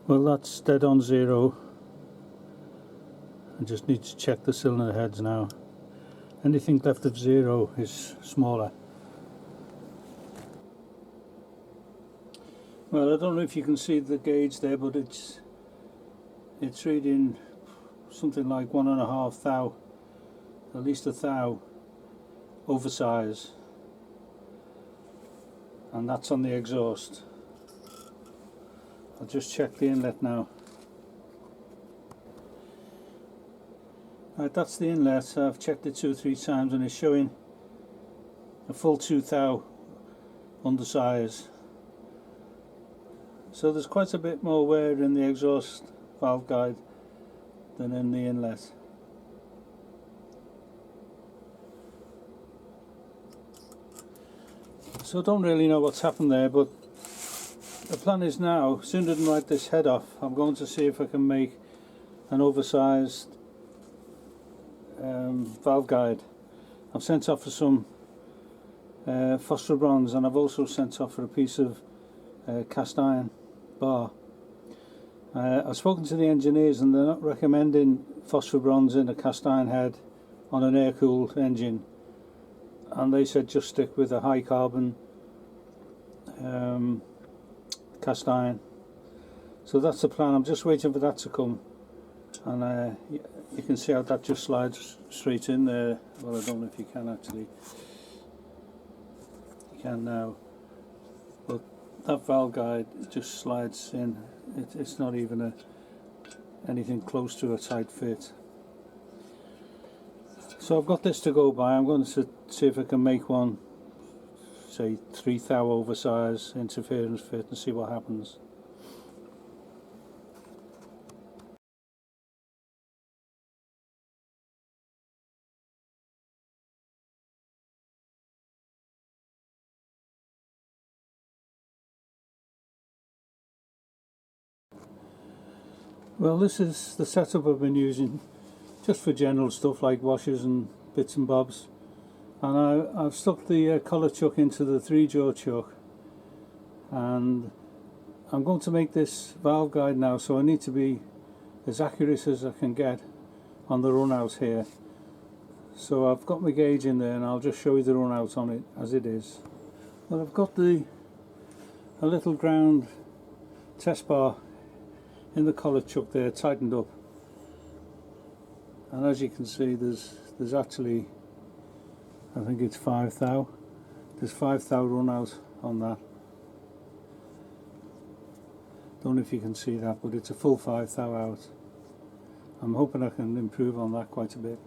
Well, that's dead on zero. I just need to check the cylinder heads now. Anything left of zero is smaller. Well, I don't know if you can see the gauge there, but it's reading something like 1.5 thou, at least a thou, oversized, and that's on the exhaust. I'll just check the inlet now. Right, that's the inlet. I've checked it 2 or 3 times and it's showing a full 2 thou undersize. So there's quite a bit more wear in the exhaust valve guide than in the inlet. So I don't really know what's happened there, but the plan is now, sooner than write this head off, I'm going to see if I can make an oversized valve guide. I've sent off for some phosphor bronze, and I've also sent off for a piece of cast iron bar. I've spoken to the engineers and they're not recommending phosphor bronze in a cast iron head on an air cooled engine, and they said just stick with a high carbon cast iron. So that's the plan. I'm just waiting for that to come, and you can see how that just slides straight in there. Well, I don't know if you can actually. You can now, but that valve guide just slides in. It's not even anything close to a tight fit. So I've got this to go by. I'm going to see if I can make one, say 3 thou oversize interference fit, and see what happens. Well, this is the setup I've been using just for general stuff like washers and bits and bobs, and I've stuck the collar chuck into the 3-jaw chuck, and I'm going to make this valve guide now, so I need to be as accurate as I can get on the run out here. So I've got my gauge in there and I'll just show you the run out on it as it is. Well, I've got a little ground test bar in the collar chuck there, tightened up, and as you can see there's actually, I think it's 5 thou. There's 5 thou run out on that. Don't know if you can see that, but it's a full 5 thou out. I'm hoping I can improve on that quite a bit.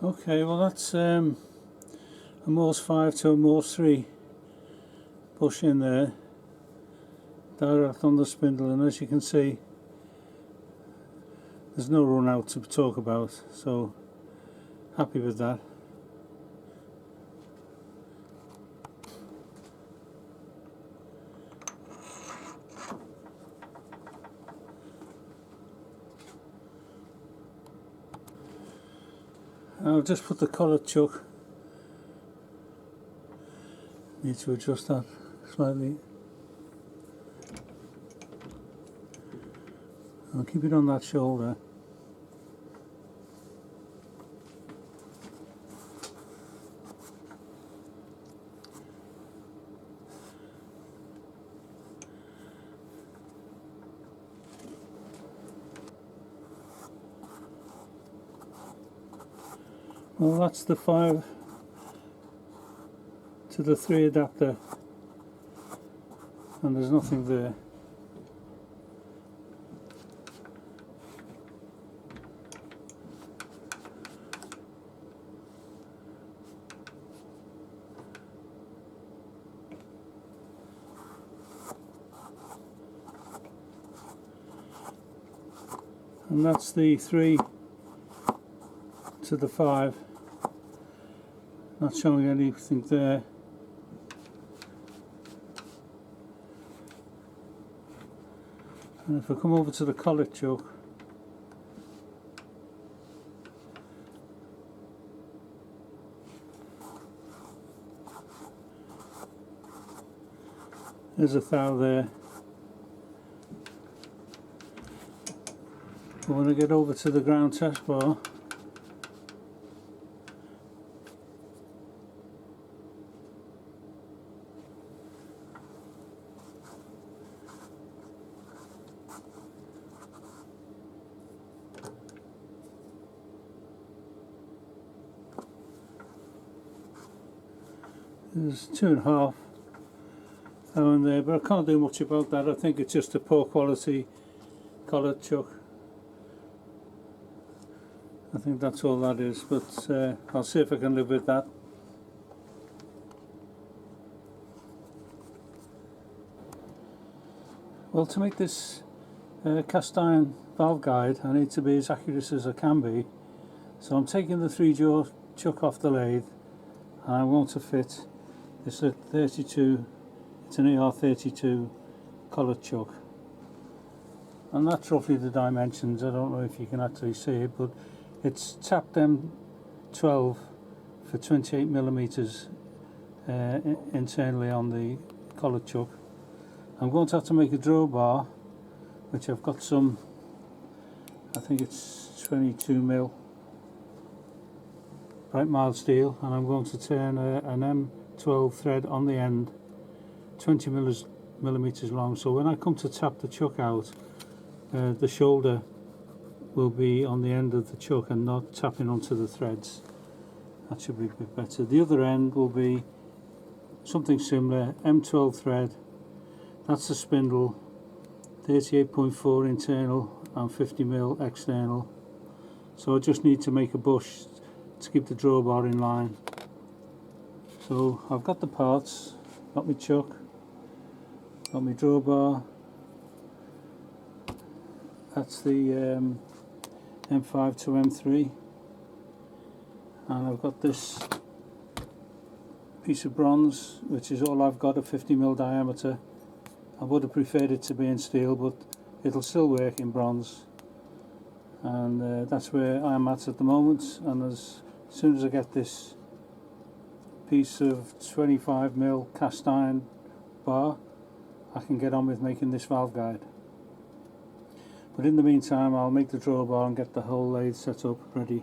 Okay, well that's a Morse 5 to a Morse 3 push in there, direct on the spindle, and as you can see there's no run out to talk about, so happy with that. I'll just put the collar chuck, need to adjust that slightly. I'll keep it on that shoulder. Well, that's the 5 to the 3 adapter, and there's nothing there. and that's the 3 to the 5. Not showing anything there. And if I come over to the collet chuck, there's a thou there. But when I get over to the ground test bar, there's 2.5 thou in there, but I can't do much about that. I think it's just a poor quality collet chuck. I think that's all that is, but I'll see if I can live with that. Well, to make this cast iron valve guide, I need to be as accurate as I can be. So I'm taking the 3-jaw chuck off the lathe, and I want to fit this at 32, it's an AR32 collet chuck. And that's roughly the dimensions. I don't know if you can actually see it, but it's tapped M12 for 28 millimeters internally on the collet chuck. I'm going to have to make a drawbar, which I've got some, I think it's 22 mil bright mild steel, and I'm going to turn an M12 thread on the end, 20 millimeters long, so when I come to tap the chuck out, the shoulder will be on the end of the chuck and not tapping onto the threads. That should be a bit better. The other end will be something similar, M12 thread, that's the spindle, 38.4 internal and 50 mil external. So I just need to make a bush to keep the drawbar in line. So I've got the parts, got my chuck, got my drawbar, that's the M5 to M3, and I've got this piece of bronze, which is all I've got, a 50 mil diameter. I would have preferred it to be in steel, but it'll still work in bronze, and that's where I'm at the moment. And as soon as I get this piece of 25 mil cast iron bar, I can get on with making this valve guide. But in the meantime, I'll make the drawbar and get the whole lathe set up ready.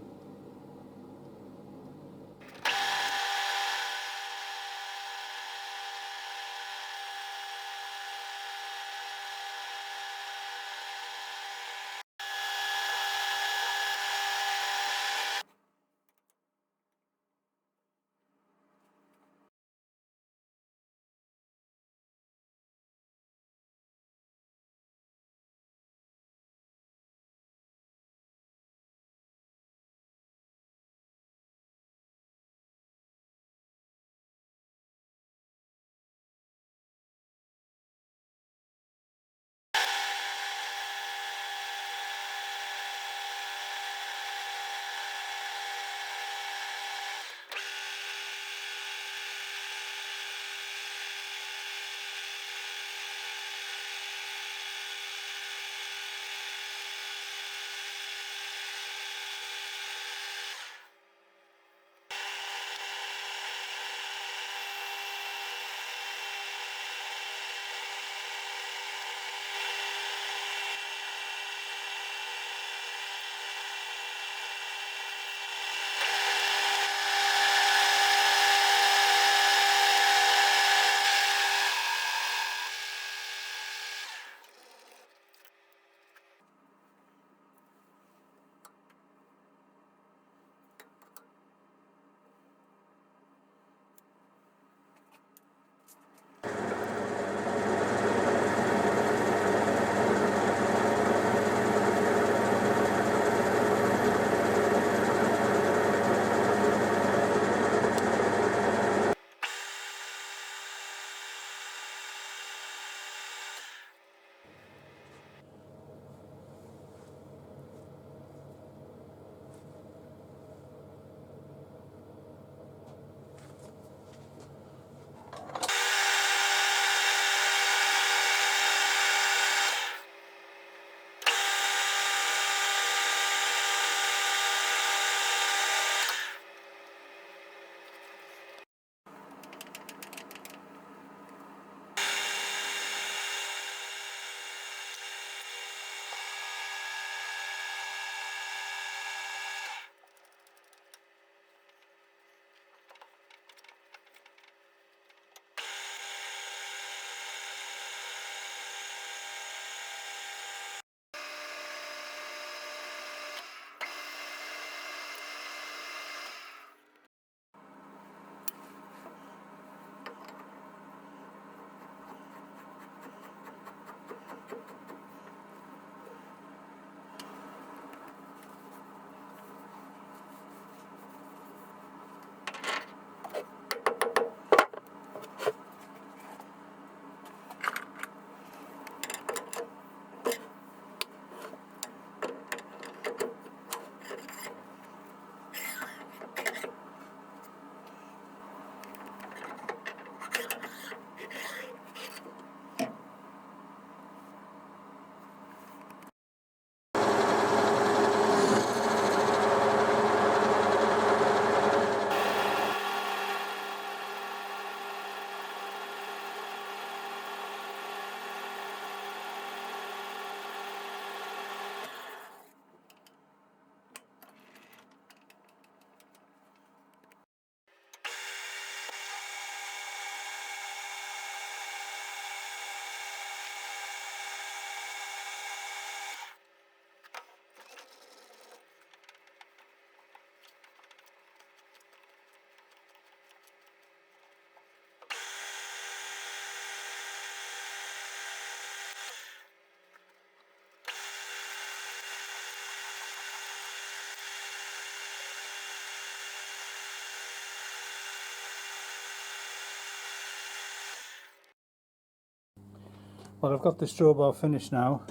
Well, I've got this drawbar finished now,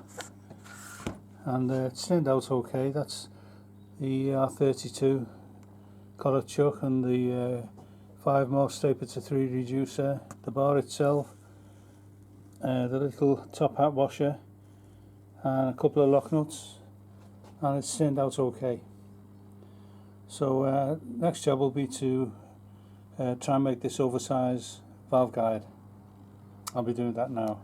and it's turned out okay. That's the R32 collar chuck and the 5 more staple to 3 reducer, the bar itself, the little top hat washer, and a couple of lock nuts, and it's turned out okay. So next job will be to try and make this oversized valve guide. I'll be doing that now.